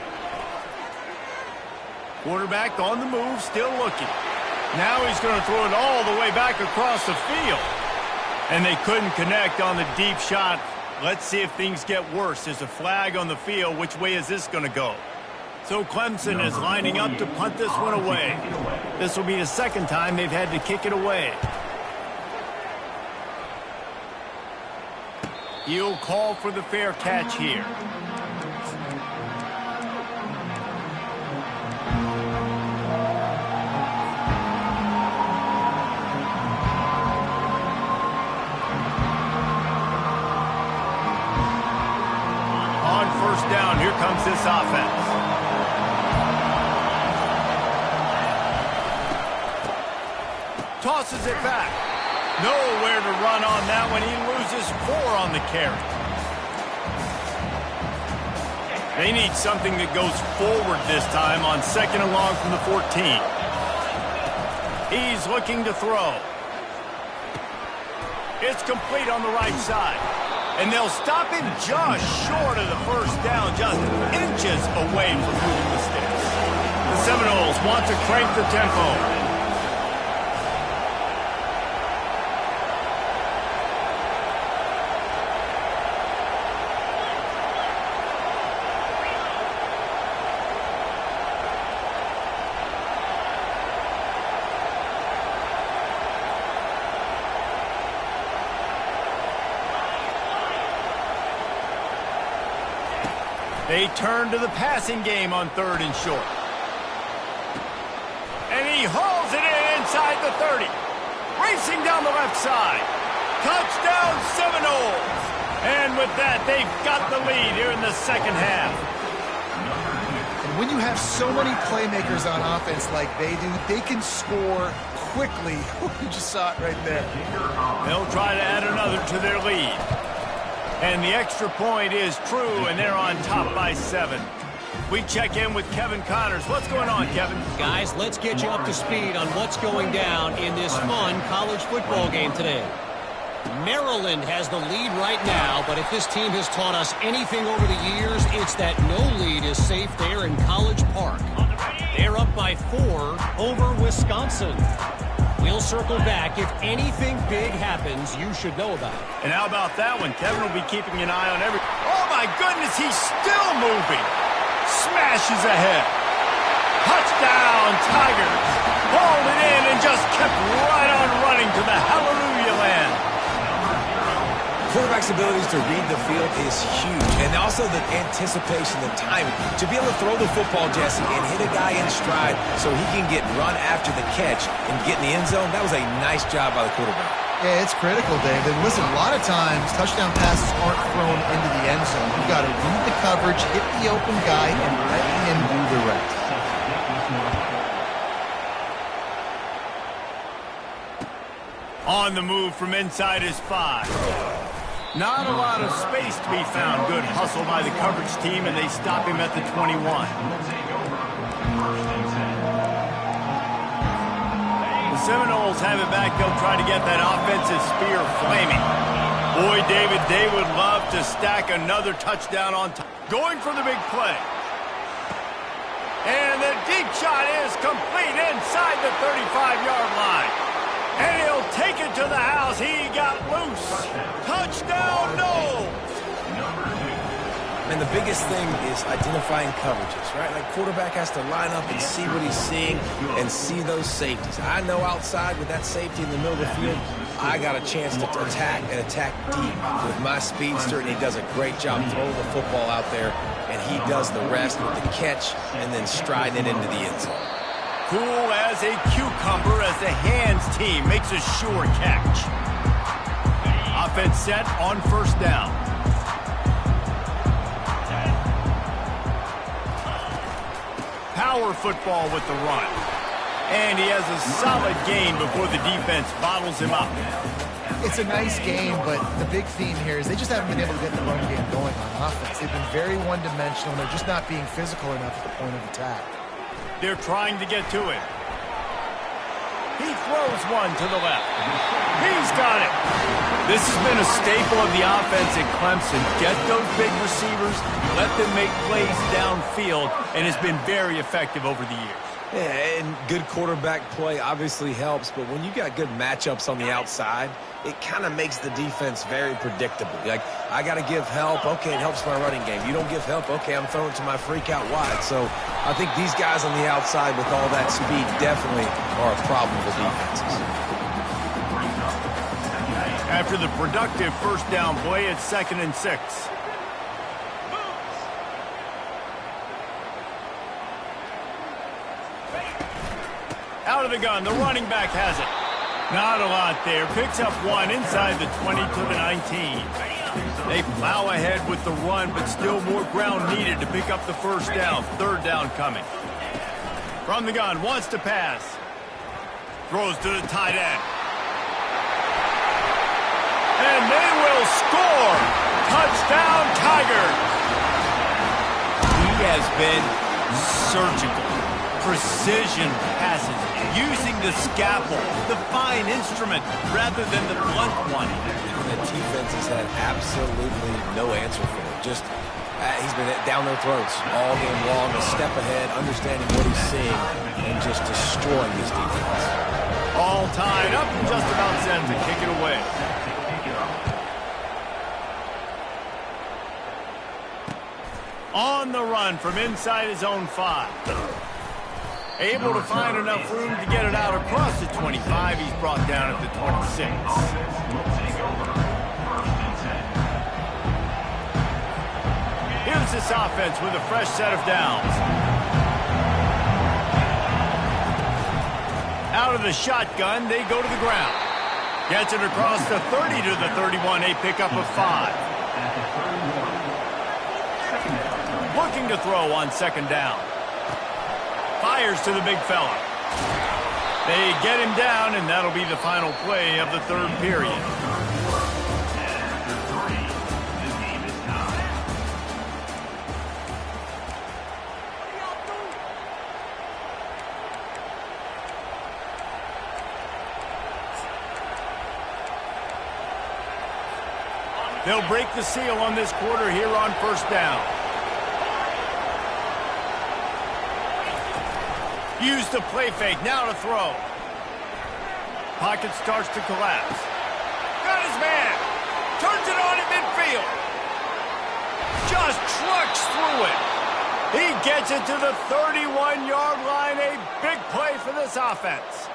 Quarterback on the move, still looking. Now he's going to throw it all the way back across the field. And they couldn't connect on the deep shot. Let's see if things get worse. There's a flag on the field. Which way is this going to go? So Clemson is lining up to punt this one away. This will be the second time they've had to kick it away. He'll call for the fair catch here. On 1st down, here comes this offense. Tosses it back. Nowhere to run on that one. He loses 4 on the carry. They need something that goes forward this time on 2nd and long from the 14. He's looking to throw. It's complete on the right side. And they'll stop him just short of the 1st down, just inches away from moving the sticks. The Seminoles want to crank the tempo. They turn to the passing game on 3rd and short. And he hauls it in inside the 30. Racing down the left side. Touchdown Seminoles. And with that, they've got the lead here in the 2nd half. And when you have so many playmakers on offense like they do, they can score quickly. You just saw it right there. They'll try to add another to their lead. And the extra point is true, and they're on top by 7. We check in with Kevin Connors. What's going on, Kevin? Guys, let's get you up to speed on what's going down in this fun college football game today. Maryland has the lead right now, but if this team has taught us anything over the years, it's that no lead is safe there in College Park. They're up by 4 over Wisconsin. We'll circle back. If anything big happens, you should know about it. And how about that one? Kevin will be keeping an eye on every... Oh, my goodness, he's still moving. Smashes ahead. Touchdown, Tigers. Hauled it in and just kept right on running to the hallelujah land. Quarterback's abilities to read the field is huge, and also the anticipation, the timing. To be able to throw the football, Jesse, and hit a guy in stride so he can get run after the catch and get in the end zone, that was a nice job by the quarterback. Yeah, it's critical, David. Listen, a lot of times touchdown passes aren't thrown into the end zone. You've got to read the coverage, hit the open guy, and let him do the rest. On the move from inside his 5. Not a lot of space to be found. Good hustle by the coverage team, and they stop him at the 21. The Seminoles have it back. They'll try to get that offensive spear flaming. Boy, David, they would love to stack another touchdown on top. Going for the big play. And the deep shot is complete inside the 35-yard line. And he'll take it to the house. He got loose. Touchdown, no! And the biggest thing is identifying coverages, right? Like, quarterback has to line up and see what he's seeing and see those safeties. I know outside with that safety in the middle of the field, I got a chance to attack and attack deep with my speedster, and he does a great job throwing the football out there, and he does the rest with the catch and then striding it into the end zone. Cool as a cucumber as the hands team makes a sure catch. Offense set on first down. Power football with the run. And he has a solid gain before the defense bottles him up. It's a nice game, but the big theme here is they just haven't been able to get the run game going on offense. They've been very one-dimensional, and they're just not being physical enough at the point of attack. They're trying to get to it. He throws one to the left. He's got it. This has been a staple of the offense at Clemson. Get those big receivers, let them make plays downfield, and it's been very effective over the years. Yeah, and good quarterback play obviously helps, but when you got good matchups on the outside, it kind of makes the defense very predictable. Like, I got to give help. Okay, it helps my running game. You don't give help. Okay, I'm throwing to my freak out wide. So I think these guys on the outside with all that speed definitely are a problem for defenses. After the productive first down play, it's 2nd and 6. Out of the gun, the running back has it. Not a lot there. Picks up one inside the 20 to the 19. They plow ahead with the run, but still more ground needed to pick up the first down. 3rd down coming. From the gun, wants to pass. Throws to the tight end. And they will score. Touchdown, Tigers. He has been surgical. Precision passes, using the scalpel, the fine instrument, rather than the blunt one. And the defense has had absolutely no answer for it. Just, he's been down their throats all game long, a step ahead, understanding what he's seeing, and just destroying this defense. All tied up and just about sends to kick it away. On the run from inside his own 5. Able to find enough room to get it out across the 25. He's brought down at the 26. Here's this offense with a fresh set of downs. Out of the shotgun, they go to the ground. Gets it across the 30 to the 31, a pickup of 5. Looking to throw on 2nd down. Fires to the big fella. They get him down, and that'll be the final play of the 3rd period. They'll break the seal on this quarter here on first down. Use the play fake. Now to throw. Pocket starts to collapse. Got his man. Turns it on at midfield. Just trucks through it. He gets it to the 31-yard line. A big play for this offense.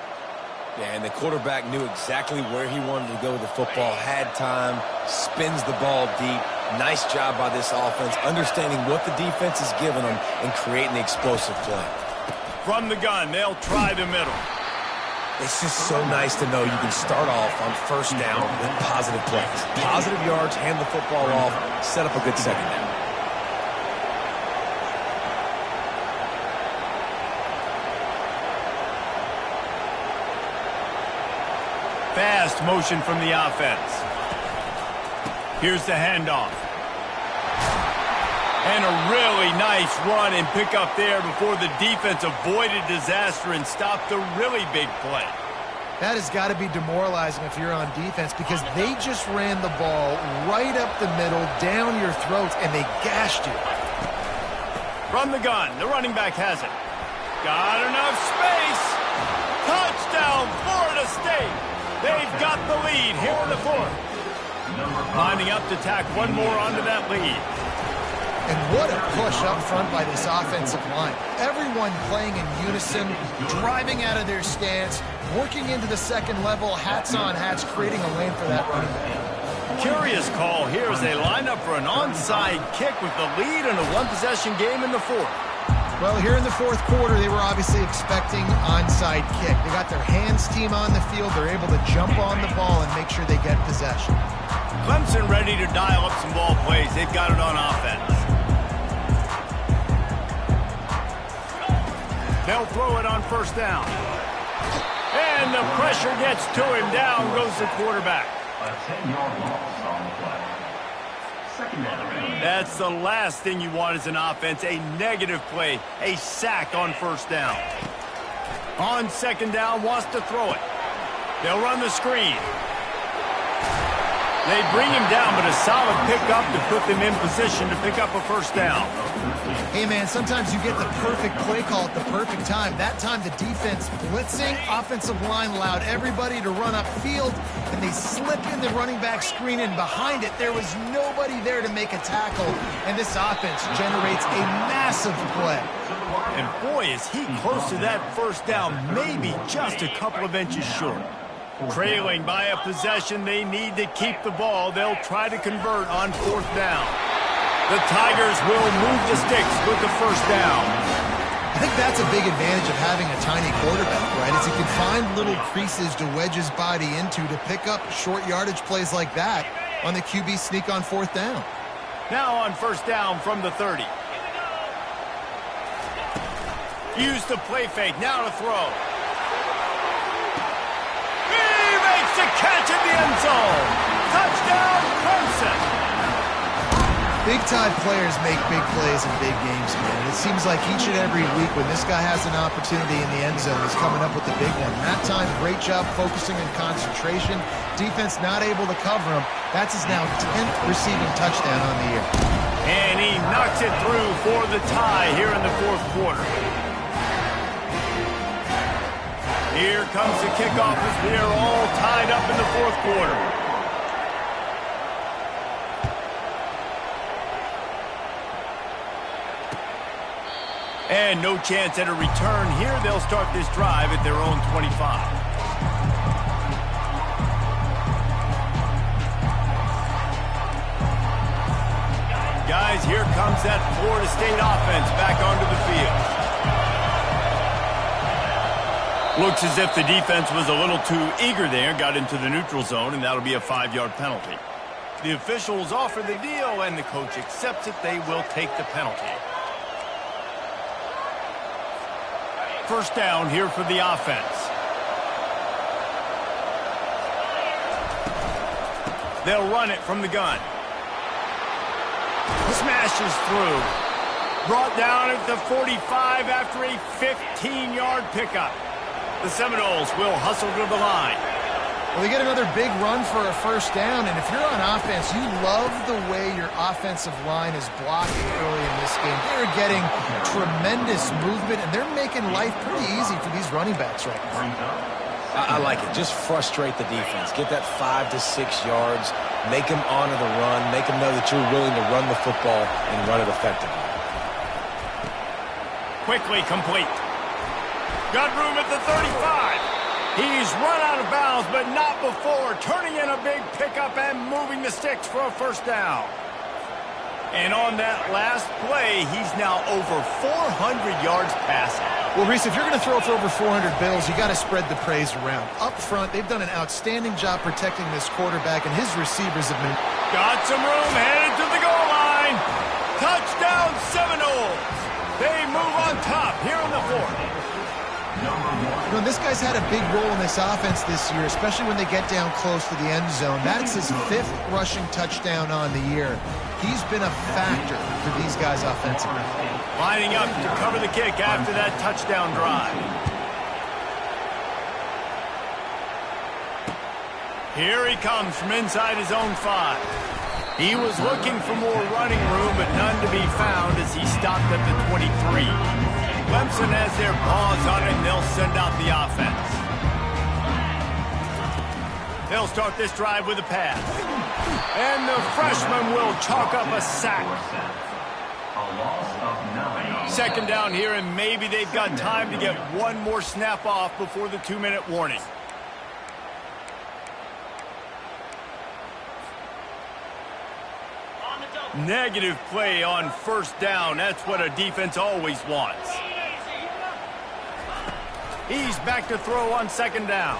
Yeah, and the quarterback knew exactly where he wanted to go with the football, had time, spins the ball deep. Nice job by this offense, understanding what the defense is giving them and creating the explosive play. From the gun, they'll try the middle. It's just so nice to know you can start off on first down with positive plays. Positive yards, hand the football off, set up a good second down. Fast motion from the offense. Here's the handoff. And a really nice run and pick up there before the defense avoided disaster and stopped the really big play. That has got to be demoralizing if you're on defense because they just ran the ball right up the middle, down your throats, and they gashed you. From the gun, the running back has it. Got enough space. Touchdown, Florida State. They've got the lead here in the fourth. Lining up to tack one more onto that lead. And what a push up front by this offensive line. Everyone playing in unison, driving out of their stance, working into the second level, hats on hats, creating a lane for that running back. Curious call here as they line up for an onside kick with the lead in a one-possession game in the fourth. Well, here in the fourth quarter, they were obviously expecting onside kick. They got their hands team on the field. They're able to jump on the ball and make sure they get possession. Clemson ready to dial up some ball plays. They've got it on offense. They'll throw it on first down. And the pressure gets to him. Down goes the quarterback. A 10-yard loss on the play. Second down. That's the last thing you want as an offense, a negative play, a sack on first down. On second down, wants to throw it. They'll run the screen. They bring him down, but a solid pickup to put them in position to pick up a first down. Hey, man, sometimes you get the perfect play call at the perfect time. That time the defense blitzing, offensive line allowed everybody to run upfield, and they slip in the running back screen, and behind it there was nobody there to make a tackle, and this offense generates a massive play. And boy, is he close to that first down, maybe just a couple of inches short. Trailing by a possession, they need to keep the ball. They'll try to convert on fourth down. The Tigers will move the sticks with the first down. I think that's a big advantage of having a tiny quarterback, right? Is he can find little creases to wedge his body into to pick up short yardage plays like that on the QB sneak on fourth down. Now on first down from the 30. Use the play fake. Now to throw. To catch in the end zone. Touchdown, Clemson. Big-time players make big plays in big games, man. It seems like each and every week when this guy has an opportunity in the end zone, he's coming up with the big one. That time, great job focusing on concentration. Defense not able to cover him. That's his now 10th receiving touchdown on the year. And he knocks it through for the tie here in the fourth quarter. Here comes the kickoff as we are all tied up in the fourth quarter. And no chance at a return here. They'll start this drive at their own 25. Guys, here comes that Florida State offense back onto the field. Looks as if the defense was a little too eager there, got into the neutral zone, and that'll be a 5-yard penalty. The officials offer the deal, and the coach accepts it. They will take the penalty. First down here for the offense. They'll run it from the gun. Smashes through. Brought down at the 45 after a 15-yard pickup. The Seminoles will hustle to the line. Well, they get another big run for a first down, and if you're on offense, you love the way your offensive line is blocking early in this game. They're getting tremendous movement, and they're making life pretty easy for these running backs right now. I like it. Just frustrate the defense. Get that 5 to 6 yards. Make them honor the run. Make them know that you're willing to run the football and run it effectively. Quickly complete. Got room at the 35. He's run out of bounds, but not before turning in a big pickup and moving the sticks for a first down. And on that last play, he's now over 400 yards passing. Well, Reese, if you're going to throw for over 400 bills, you got to spread the praise around. Up front, they've done an outstanding job protecting this quarterback, and his receivers have been... Got some room, headed to the goal line. Touchdown Seminoles. They move on top here in the fourth. You know, this guy's had a big role in this offense this year, especially when they get down close to the end zone. That's his 5th rushing touchdown on the year. He's been a factor for these guys offensively. Lining up to cover the kick after that touchdown drive. Here he comes from inside his own 5. He was looking for more running room, but none to be found as he stopped at the 23. Clemson has their paws on it, and they'll send out the offense. They'll start this drive with a pass. And the freshman will chalk up a sack. Second down here, and maybe they've got time to get one more snap off before the 2-minute warning. Negative play on first down. That's what a defense always wants. He's back to throw on second down.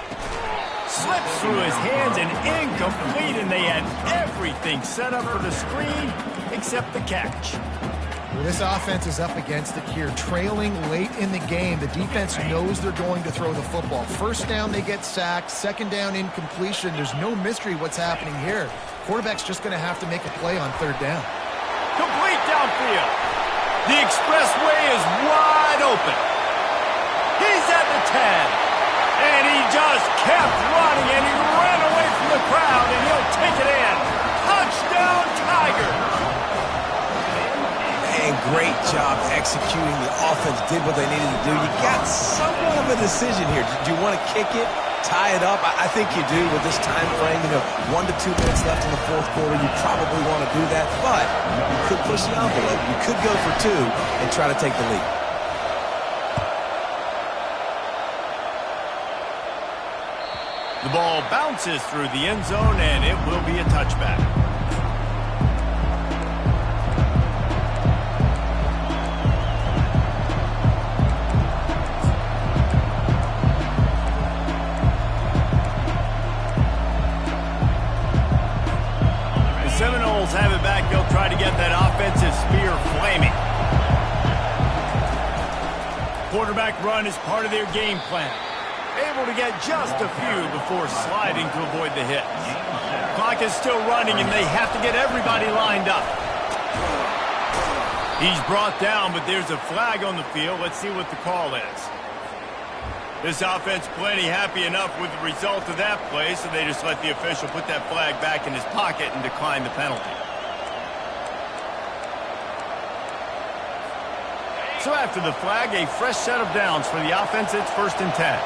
Slips through his hands and incomplete, and they had everything set up for the screen except the catch. Well, this offense is up against it here. Trailing late in the game, the defense knows they're going to throw the football. First down, they get sacked. Second down, incompletion. There's no mystery what's happening here. Quarterback's just going to have to make a play on third down. Complete downfield. The expressway is wide open. He's at the 10. And he just kept running, and he ran away from the crowd, and he'll take it in. Touchdown, Tigers. And great job executing. The offense did what they needed to do. You got somewhat of a decision here. Do you want to kick it, tie it up? I think you do with this time frame. 1 to 2 minutes left in the fourth quarter. You probably want to do that, but you could push the envelope. You could go for 2 and try to take the lead. The ball bounces through the end zone, and it will be a touchback. The Seminoles have it back. They'll try to get that offensive spear flaming. Quarterback run is part of their game plan. Able to get just a few before sliding to avoid the hits. Clock is still running, and they have to get everybody lined up. He's brought down, but there's a flag on the field. Let's see what the call is. This offense plenty happy enough with the result of that play, so they just let the official put that flag back in his pocket and decline the penalty. So after the flag, a fresh set of downs for the offense. It's 1st and 10.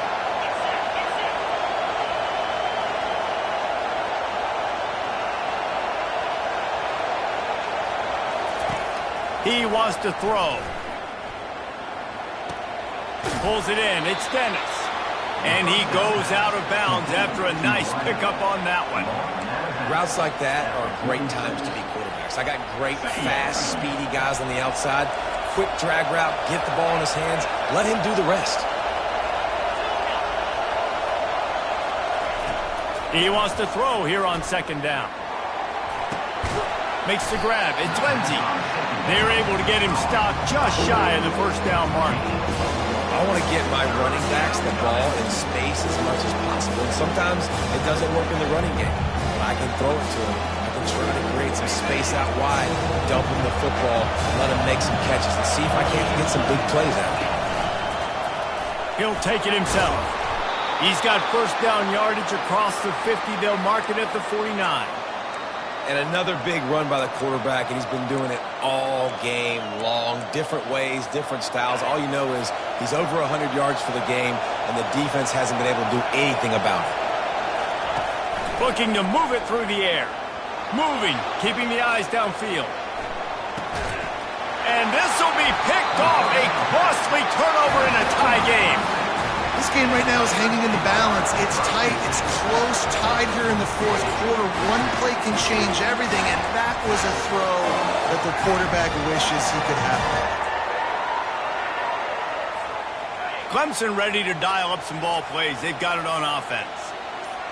He wants to throw. Pulls it in. It's Dennis. And he goes out of bounds after a nice pickup on that one. Routes like that are great times to be quarterbacks. I got great, fast, speedy guys on the outside. Quick drag route, get the ball in his hands. Let him do the rest. He wants to throw here on second down. Makes the grab. It's Lindsey. They're able to get him stopped just shy of the first down mark. I want to get my running backs the ball in space as much as possible. And sometimes it doesn't work in the running game. But I can throw it to him. I can try to create some space out wide, dump him the football, let him make some catches, and see if I can't get some big plays out of him. He'll take it himself. He's got first down yardage across the 50. They'll mark it at the 49. And another big run by the quarterback, and he's been doing it all game long. Different ways, different styles. All you know is he's over 100 yards for the game, and the defense hasn't been able to do anything about it. Looking to move it through the air. Moving, keeping the eyes downfield. And this will be picked off. A costly turnover in a tie game. This game right now is hanging in the balance. It's tight. It's close, tied here in the fourth quarter. One play can change everything, and that was a throw that the quarterback wishes he could have. Clemson ready to dial up some ball plays. They've got it on offense.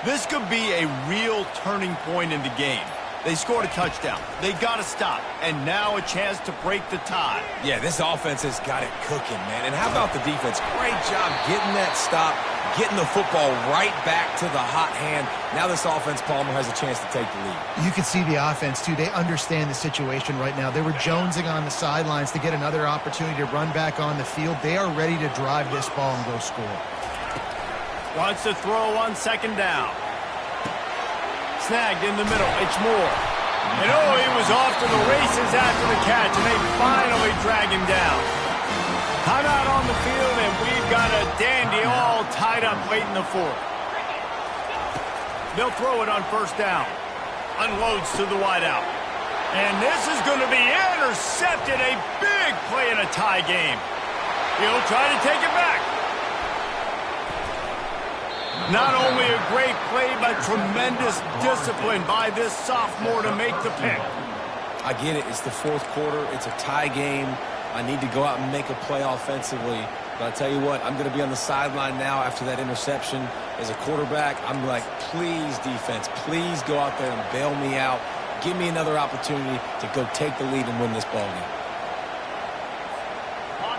This could be a real turning point in the game. They scored a touchdown. They got to stop. And now a chance to break the tie. Yeah, this offense has got it cooking, man. And how about the defense? Great job getting that stop, getting the football right back to the hot hand. Now this offense, Palmer, has a chance to take the lead. You can see the offense, too. They understand the situation right now. They were jonesing on the sidelines to get another opportunity to run back on the field. They are ready to drive this ball and go score. Wants to throw on second down. Snagged in the middle. It's Moore. And oh, he was off to the races after the catch, and they finally drag him down. Timeout on the field, and we've got a dandy all tied up late in the fourth. They'll throw it on first down. Unloads to the wideout. And this is going to be intercepted. A big play in a tie game. He'll try to take it back. Not only a great play, but tremendous discipline by this sophomore to make the pick. I get it. It's the fourth quarter. It's a tie game. I need to go out and make a play offensively. But I tell you what, I'm going to be on the sideline now after that interception. As a quarterback, I'm like, please, defense, please go out there and bail me out. Give me another opportunity to go take the lead and win this ball game.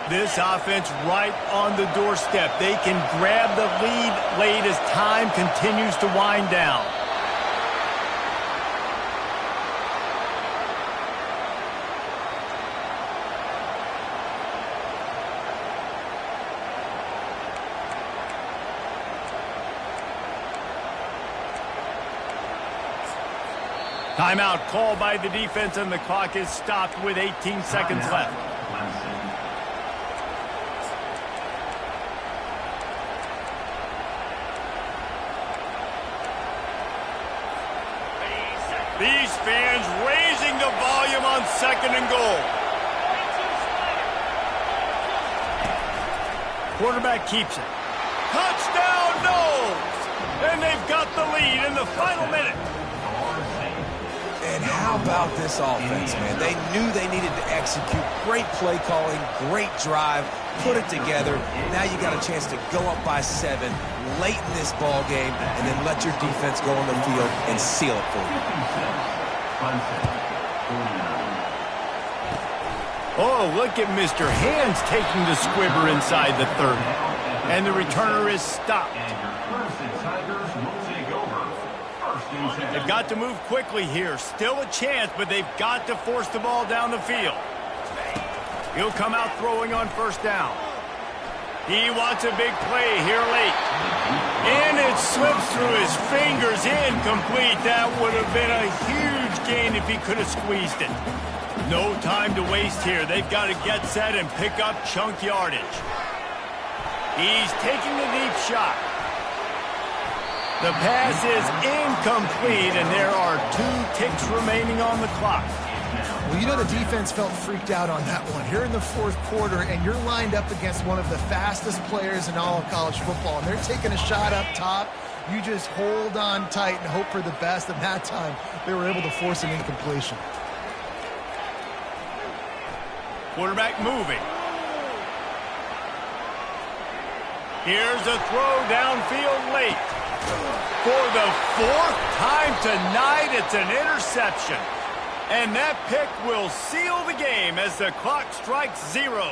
This offense right on the doorstep. They can grab the lead late as time continues to wind down. Timeout called by the defense, and the clock is stopped with 18 seconds left. These fans raising the volume on second and goal. Quarterback keeps it. Touchdown, no! And they've got the lead in the final minute. And how about this offense, man? They knew they needed to execute. Great play calling, great drive, put it together. Now you got a chance to go up by 7 late in this ball game and then let your defense go on the field and seal it for you. Oh, look at Mr. Hands taking the squibber inside the 30. And the returner is stopped. They've got to move quickly here. Still a chance, but they've got to force the ball down the field. He'll come out throwing on first down. He wants a big play here late. And it slips through his fingers, incomplete. That would have been a huge gain if he could have squeezed it. No time to waste here. They've got to get set and pick up chunk yardage. He's taking the deep shot. The pass is incomplete, and there are 2 ticks remaining on the clock. Well, you know the defense felt freaked out on that one. Here in the fourth quarter, and you're lined up against one of the fastest players in all of college football, and they're taking a shot up top. You just hold on tight and hope for the best, and that time they were able to force an incompletion. Quarterback moving. Here's a throw downfield late. For the 4th time tonight, it's an interception. And that pick will seal the game as the clock strikes 0.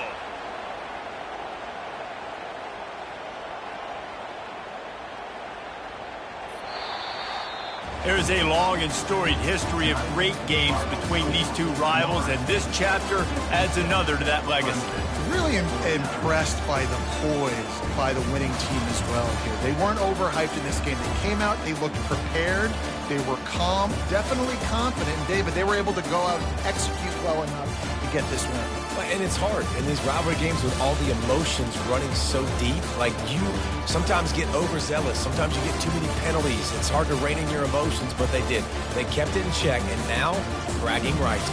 There's a long and storied history of great games between these two rivals, and this chapter adds another to that legacy. Really impressed by the poise by the winning team as well here. They weren't overhyped in this game. They came out, they looked prepared, they were calm, definitely confident. And David, they were able to go out and execute well enough to get this win. And it's hard in these rivalry games with all the emotions running so deep. Like, you sometimes get overzealous. Sometimes you get too many penalties. It's hard to rein in your emotions, but they did. They kept it in check, and now bragging rights.